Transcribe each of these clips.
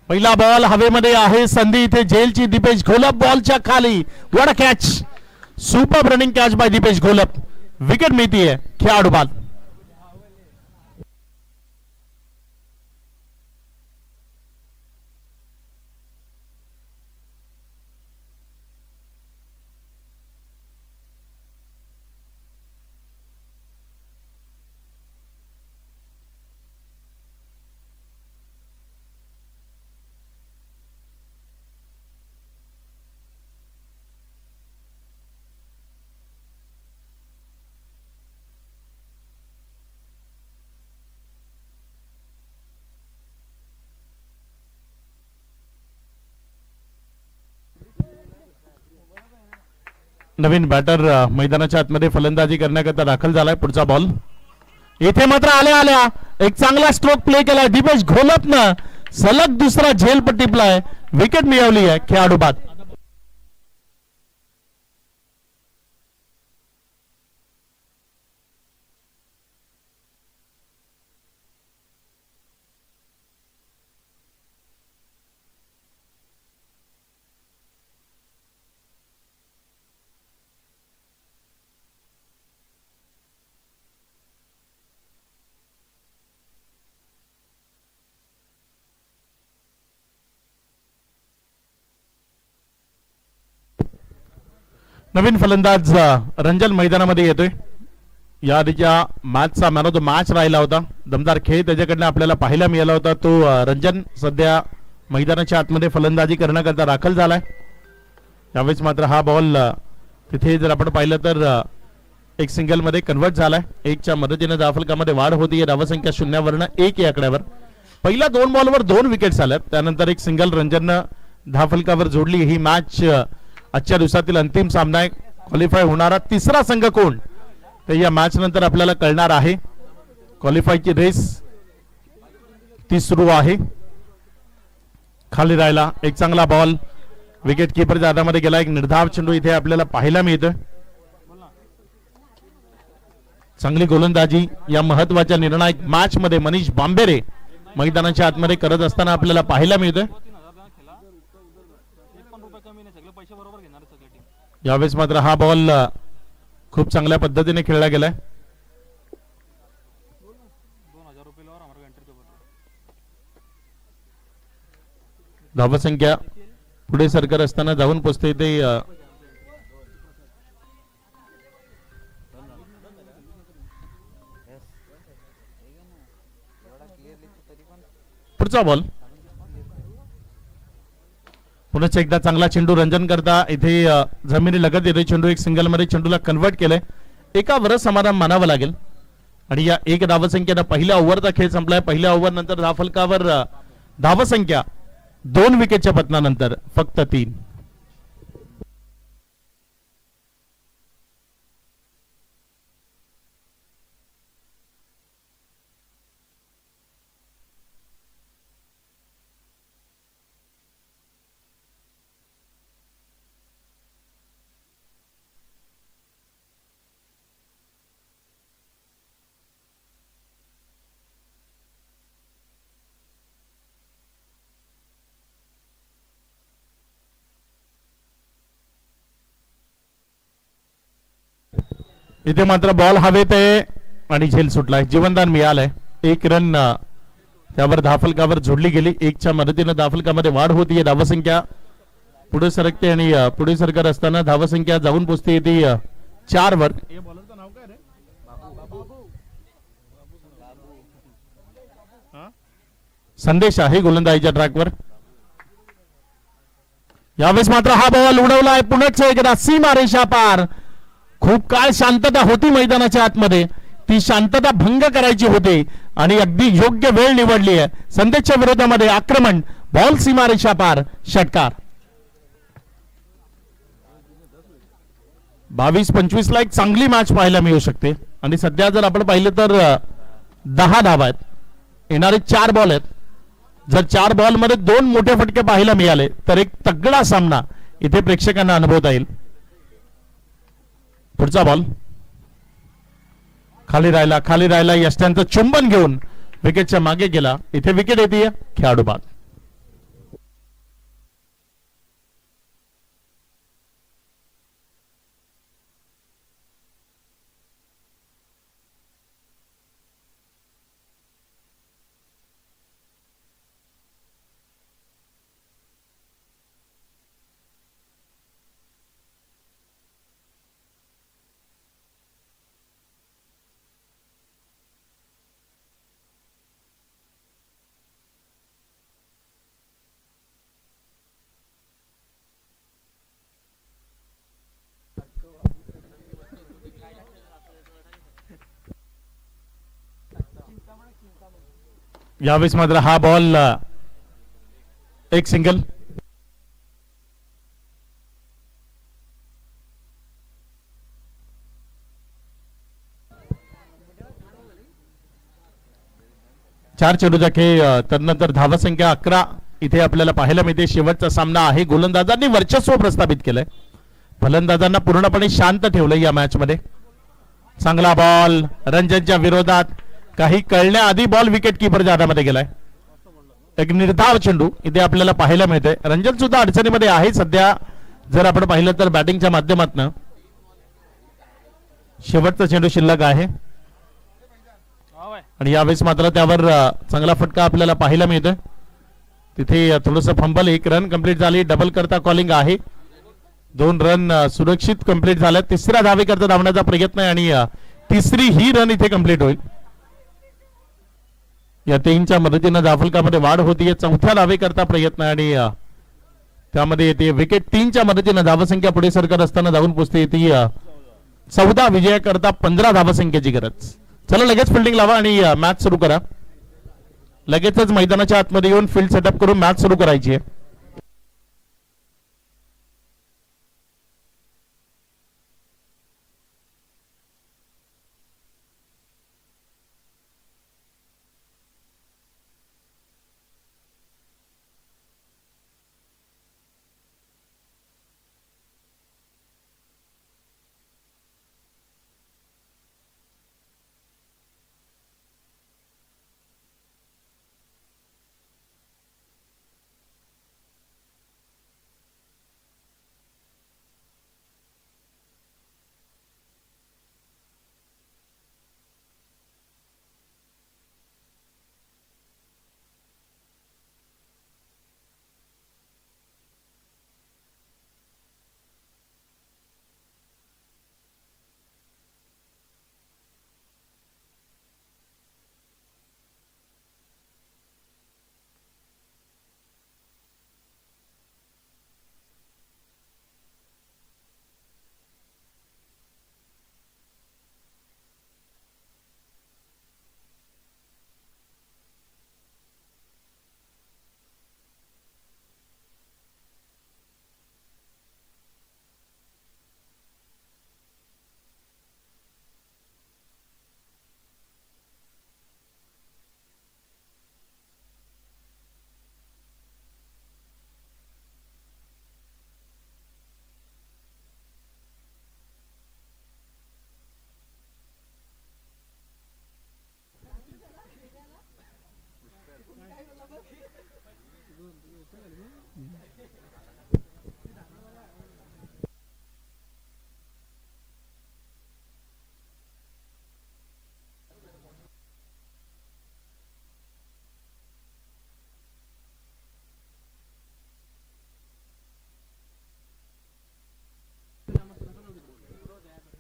पहिला बॉल हवेमध्ये आहे, संधी इथे झेलची. दीपेश घोलप बॉलच्या खाली. What a catch, super running catch by Dipesh Gholap. Wicket मिळतीये खेळाडू बाद. नवीन बॅटर मैदानाच्या आतमध्ये फलंदाजी करण्याकरता दाखल झालाय. पुढचा बॉल येथे मात्र आल्या एक चांगला स्ट्रोक प्ले केला दीपेश घोलपनं. सलग दुसरा झेलपट्टी प्लाय. विकेट मिळवली आहे खेळाडू बाद. नवीन फलंदाज रंजन मैदानामध्ये येतोय. या आधीच्या मॅचचा मॅन ऑफ द मॅच राहिला होता. दमदार खेळ त्याच्याकडनं आपल्याला पाहायला मिळाला होता. तो रंजन सध्या मैदानाच्या आतमध्ये फलंदाजी करण्याकरता दाखल झालाय. यावेळेस मात्र हा बॉल तिथे जर आपण पाहिलं तर एक सिंगल मध्ये कन्वर्ट झालाय. एकच्या मदतीने धावफलकामध्ये वाढ होतीये. धावसंख्या 0 1 या आकड्यावर. पहिल्या 2 बॉलवर 2 विकेट्स आल्यात. त्यानंतर एक सिंगल रंजननं धावफलकावर जोडली. ही मॅच आजच्या दिवसातील अंतिम सामना आहे. क्वालिफाय होणारा तिसरा संघ कोण ते या मॅच नंतर आपल्याला कळणार आहे. क्वालिफायची रेस ती सुरू आहे. खाली राहिला एक चांगला बॉल. विकेट किपरच्या हातामध्ये गेला. एक निर्धाव चेंडू इथे आपल्याला पाहायला मिळतोय. चांगली गोलंदाजी या महत्वाच्या निर्णायक मॅच मध्ये मनीष बांबेरे मैदानाच्या आतमध्ये करत असताना आपल्याला पाहायला मिळतोय. यावेळेस मात्र हा बॉल खूप चांगल्या पद्धतीने खेळला गेलाय. धावसंख्या पुढे सरकत असताना जाऊन पोचते ते पुढचा बॉल. पुन्हा एकदा चांगला चेंडू रंजन करता इथे जमिनी लगत येतोय चेंडू. एक सिंगल मध्ये चेंडूला कन्वर्ट केलंय. एकावरच समाधान मानावं लागेल. आणि या एक धावसंख्येनं पहिल्या ओव्हरचा खेळ संपलाय. पहिल्या ओव्हर नंतर धावफलकावर धावसंख्या 2 विकेटच्या पतनानंतर फक्त 3. इथे मात्र बॉल हवेत आहे आणि झेल सुटलाय. जीवनदान मिळालंय. 1 रन त्यावर धावफलकावर जोडली गेली. 1च्या मदतीने धावफलकामध्ये वाढ होतीये. धावसंख्या पुढे सरकते आणि पुढे सरकत असताना धावसंख्या जाऊन पोचते ती 4 वर. संदेश आहे गोलंदाजीच्या ट्रॅकवर. यावेळेस मात्र हा बॉल उडवलाय. पुन्हा एकदा सीमारेषा पार. खूप काळ शांतता होती मैदानाच्या आतमध्ये. ती शांतता भंग करायची होती आणि अगदी योग्य वेळ निवडली आहे. संदेशच्या विरोधामध्ये आक्रमण. बॉल सीमारेषा पार. षटकार. 22-25 ला एक चांगली मॅच पाहायला मिळू शकते. आणि सध्या जर आपण पाहिलं तर 10 धावा आहेत. येणारे 4 बॉल आहेत. जर 4 बॉल मध्ये 2 मोठे फटके पाहायला मिळाले तर एक तगडा सामना इथे प्रेक्षकांना अनुभवता येईल. पुढचा बॉल खाली राहिला. यष्ट्यांचं चुंबन घेऊन विकेटच्या मागे गेला. इथे विकेट येते खेळाडू बाद. यावेळेस मात्र हा बॉल एक सिंगल. चार चेंडूचा खेळ. तदनंतर धावसंख्या 11 इथे आपल्याला पाहायला मिळते. शेवटचा सामना आहे. गोलंदाजांनी वर्चस्व प्रस्थापित केलंय. फलंदाजांना पूर्णपणे शांत ठेवलंय या मॅच मध्ये. चांगला बॉल रंजनच्या विरोधात. काही कळण्याआधी बॉल विकेट किपरच्या हातामध्ये गेलाय. एक निर्धाव चेंडू इथे आपल्याला पाहायला मिळते. रंजन सुद्धा अडचणीमध्ये आहे सध्या. जर आपण पाहिलं तर बॅटिंगच्या माध्यमातून शेवटचा चेंडू शिल्लक आहे आणि यावेळेस मात्र त्यावर चांगला फटका आपल्याला पाहायला मिळतोय. तिथे थोडंसं फंबल. एक रन कंप्लीट झाली. डबल करता कॉलिंग आहे. 2 रन सुरक्षित कंप्लीट झाले. तिसऱ्या धावेकरता धावण्याचा प्रयत्न आहे आणि तिसरी ही रन इथे कंप्लीट होईल. या 3च्या मदतीनं धावफलकामध्ये वाढ होतीये. चौथ्या धावेकरता प्रयत्न आणि त्यामध्ये येते विकेट. 3च्या मदतीनं धावसंख्या पुढे सरकत असताना धावून पोहोचते ती 14 विजयाकरता 15 धावसंख्येची गरज. चला लगेच फिल्डिंग लावा आणि मॅच सुरू करा. लगेचच मैदानाच्या आतमध्ये येऊन फील्ड सेटअप करून मॅच सुरू करायची आहे.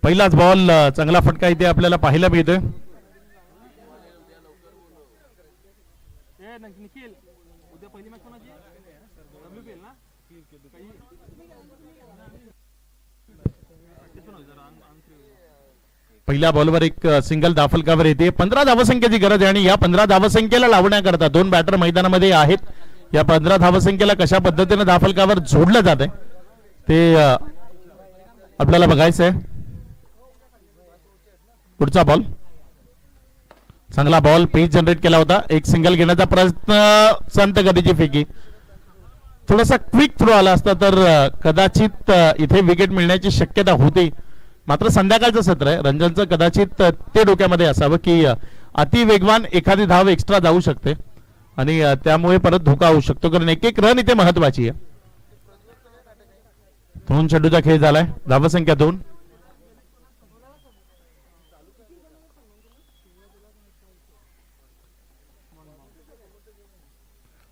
पहिलाच बॉल. चांगला फटका इथे आपल्याला पाहायला मिळतोय. पहिल्या बॉलवर एक सिंगल धावफलकावर येते. 15 धावसंख्येची गरज आहे आणि या 15 धावसंख्येला लावण्याकरता 2 बॅटर मैदानामध्ये आहेत. या 15 धावसंख्येला कशा पद्धतीने धावफलकावर जोडलं जात आहे ते आपल्याला बघायचं आहे. पुढचा बॉल. चांगला बॉल पेज जनरेट केला होता. एक सिंगल घेण्याचा प्रयत्न. संत गतीची फेकी. थोडासा क्विक थ्रो आला असता तर कदाचित इथे विकेट मिळण्याची शक्यता होती. मात्र संध्याकाळचं सत्र आहे. रंजनचं कदाचित ते डोक्यामध्ये असावं की अति वेगवान एखादी धाव एक्स्ट्रा जाऊ शकते आणि त्यामुळे परत धोका होऊ शकतो. कारण एक रन इथे महत्वाची आहे. 2 चेंडूचा खेळ झालाय. धावसंख्या 2.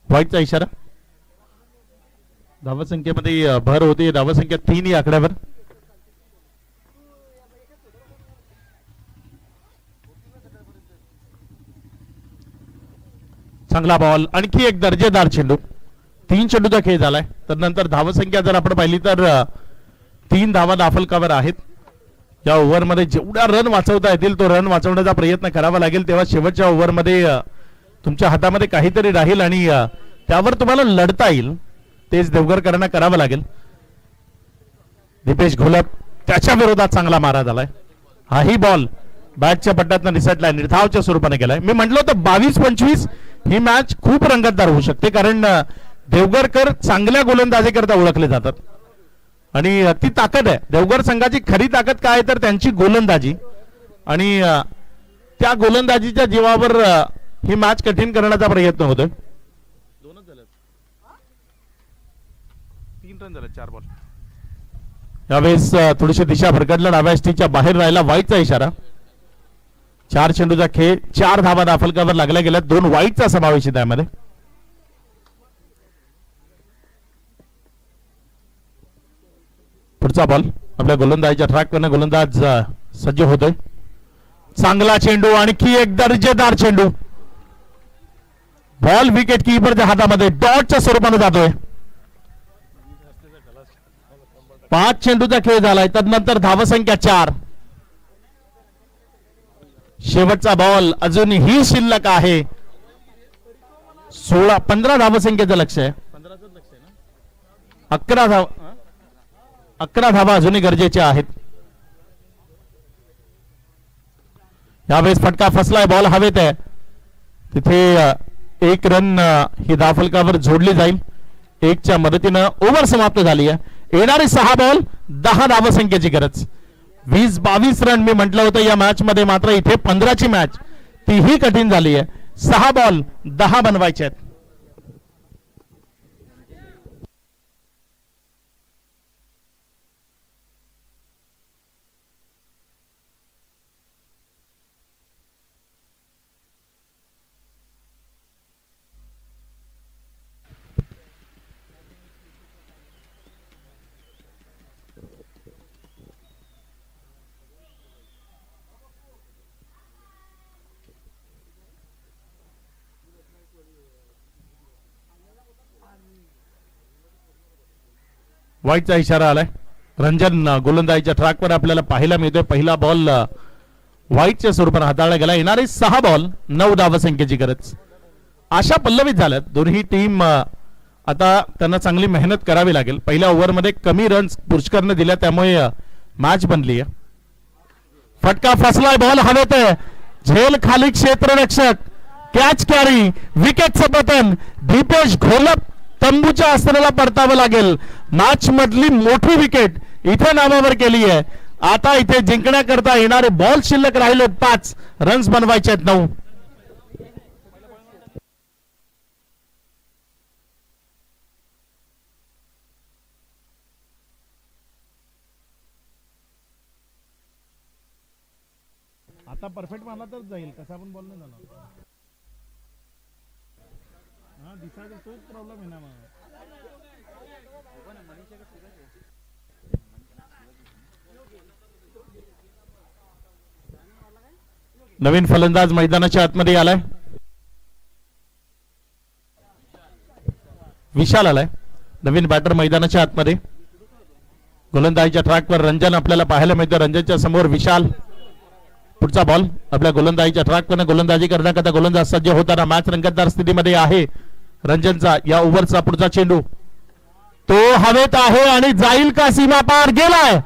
व्हाईटचा इशारा. धावसंख्येमध्ये भर होती. धावसंख्या 3 या आकड्यावर. चांगला बॉल. आणखी एक दर्जेदार चेंडू. 3 चेंडूचा खेळ झालाय. तदनंतर धावसंख्या जर आपण पाहिली तर 3 धावा धावफलकावर आहेत. या ओव्हरमध्ये जेवढा रन वाचवता येतील तो रन वाचवण्याचा प्रयत्न करावा लागेल. तेव्हा शेवटच्या ओव्हरमध्ये तुमच्या हातामध्ये काहीतरी राहील आणि त्यावर तुम्हाला लढता येईल, तेच देवगरकरांना करावं लागेल. दीपेश घोलप त्याच्या विरोधात चांगला मारा झालाय. हाही बॉल बॅटच्या पट्ट्यातनं निसटलाय, निर्धावच्या स्वरूपाने केलाय. मी म्हटलं होतं 22-25 ही मॅच खूप रंगतदार होऊ शकते, कारण देवगरकर चांगल्या गोलंदाजी करता ओळखले जातात आणि ती ताकद आहे देवगर संघाची. खरी ताकद काय तर त्यांची गोलंदाजी, आणि त्या गोलंदाजीच्या जीवावर ही मॅच कठीण करण्याचा प्रयत्न होतोय. 3 रन झाले 4 बॉल. यावेळेस थोडीशी दिशा भरकटलं, डाव्या स्टिकच्या बाहेर राहिला, वाईटचा इशारा. 4 चेंडूचा खेळ, 4 धावा दाफलकावर लागल्या गेल्या, 2 वाईटचा समावेश आहे त्यामध्ये. पुढचा बॉल आपल्या गोलंदाजीच्या ट्रॅकवरनं गोलंदाज सज्ज होतोय. चांगला चेंडू, आणखी एक दर्जेदार चेंडू. बॉल विकेट कीपरच्या हातामध्ये डॉटच्या स्वरूपाने जातोय. 5 चेंडूचा खेळ झालाय, तदनंतर धावसंख्या 4. शेवटचा बॉल अजूनही शिल्लक आहे. 15 धावसंख्येचं लक्ष आहे. 11 धावा अजूनही गरजेचे आहेत. यावेळेस फटका फसलाय, बॉल हवेत आहे. तिथे 1 रन ही धावफलकावर जोडली जाईल. 1च्या मदतीनं ओव्हर समाप्त झाली आहे. येणारे 6 बॉल 10 धावसंख्येची गरज. 20-22 रन मी म्हटलं होतं या मॅच मध्ये, मात्र इथे 15ची मॅच तीही कठीण झाली आहे. 6 बॉल 10 बनवायचे आहेत. वाईटचा इशारा आलाय. रंजन गोलंदाजीच्या ट्रॅकवर आपल्याला पाहायला मिळतोय. पहिला बॉल वाईटच्या स्वरूपाने हाताळला गेला. येणारे 6 बॉल 9 धावसंख्येची गरज. आशा पल्लवित झाल्यात. दोन्ही टीम आता त्यांना चांगली मेहनत करावी लागेल. पहिल्या ओव्हरमध्ये कमी रन्स पुरस्कारने दिल्या, त्यामुळे मॅच बनली आहे. फटका फसलाय, बॉल हवेत आहे. झेल खाली क्षेत्ररक्षक, कॅच कॅरी, विकेटचं पतन. दीपेश घोलप तंबूच्या अस्त्राला परतावं लागेल. मॅच मधली मोठी विकेट इथे नावावर केली आहे. आता इथे जिंकण्याकरता येणारे बॉल शिल्लक राहिले 5 रन्स बनवायचे आहेत 9. आता परफेक्ट मारला तर जाईल, कसा पण बॉल नाही जाणार. हा दिसायचा तोच प्रॉब्लेम आहे ना. मग नवीन फलंदाज मैदानाच्या आतमध्ये आलाय. विशाल आलाय, नवीन बॅटर मैदानाच्या आतमध्ये. गोलंदाजीच्या ट्रॅकवर रंजन आपल्याला पाहायला मिळतं. रंजनच्या समोर विशाल. पुढचा बॉल आपल्या गोलंदाजीच्या ट्रॅकवर गोलंदाजी करण्याकरता गोलंदाज सज्ज होताना मॅच रंगतदार स्थितीमध्ये आहे. रंजनचा या ओव्हरचा पुढचा चेंडू तो हवेत आहे आणि जाईल का सीमा पार. गेलाय,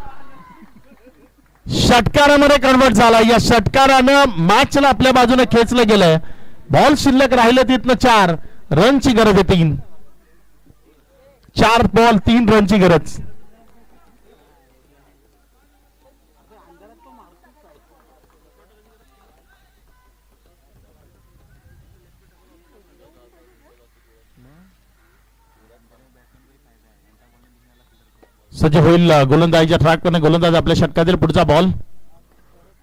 षटकारामध्ये कन्वर्ट झाला. या षटकारानं मॅचला आपल्या बाजूने खेचलं गेलंय. बॉल शिल्लक राहिले तिथनं 4 रनची गरज आहे. 4 बॉल 3 रनची गरज. सज्ज होईल गोलंदाजीच्या ट्रॅकवर. गोलंदाज आपल्या षटकातील पुढचा बॉल.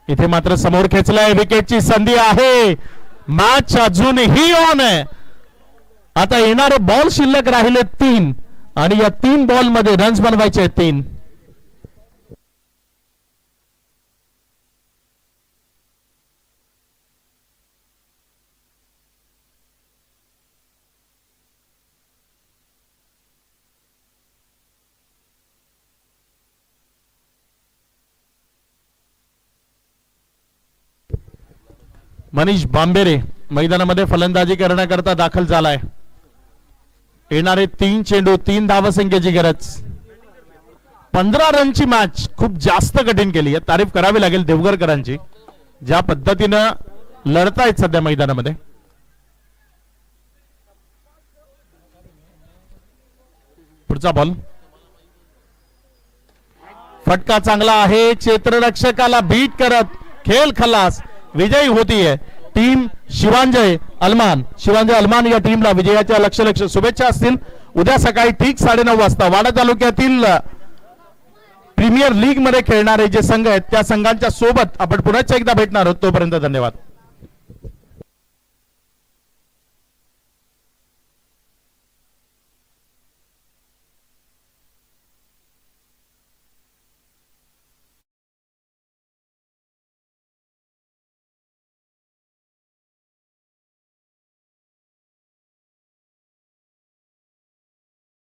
इथे मात्र समोर खेचलाय, विकेटची संधी आहे. मॅच अजूनही ऑन आहे. आता येणारे बॉल शिल्लक राहिले 3 आणि या 3 बॉल मध्ये रन्स बनवायचे आहेत 3. मनीष बांबेरे मैदानामध्ये फलंदाजी करण्याकरता दाखल झालाय. येणारे 3 चेंडू 3 धावसंख्येची गरज. 15 रनची मॅच खूप जास्त कठीण केली आहे. तारीफ करावी लागेल देवगरकरांची, ज्या पद्धतीनं लढतायत सध्या मैदानामध्ये. पुढचा बॉल फटका चांगला आहे. क्षेत्ररक्षकाला बीट करत खेळ खलास. विजयी होतीये टीम शिवांजय अलमान. शिवांजय अलमान या टीमला विजयाच्या लक्ष शुभेच्छा असतील. उद्या सकाळी ठीक 9:30 वाजता वाडा तालुक्यातील प्रीमियर लीग मध्ये खेळणारे जे संघ आहेत त्या संघांच्या सोबत आपण पुन्हा एकदा भेटणार आहोत. तोपर्यंत धन्यवाद.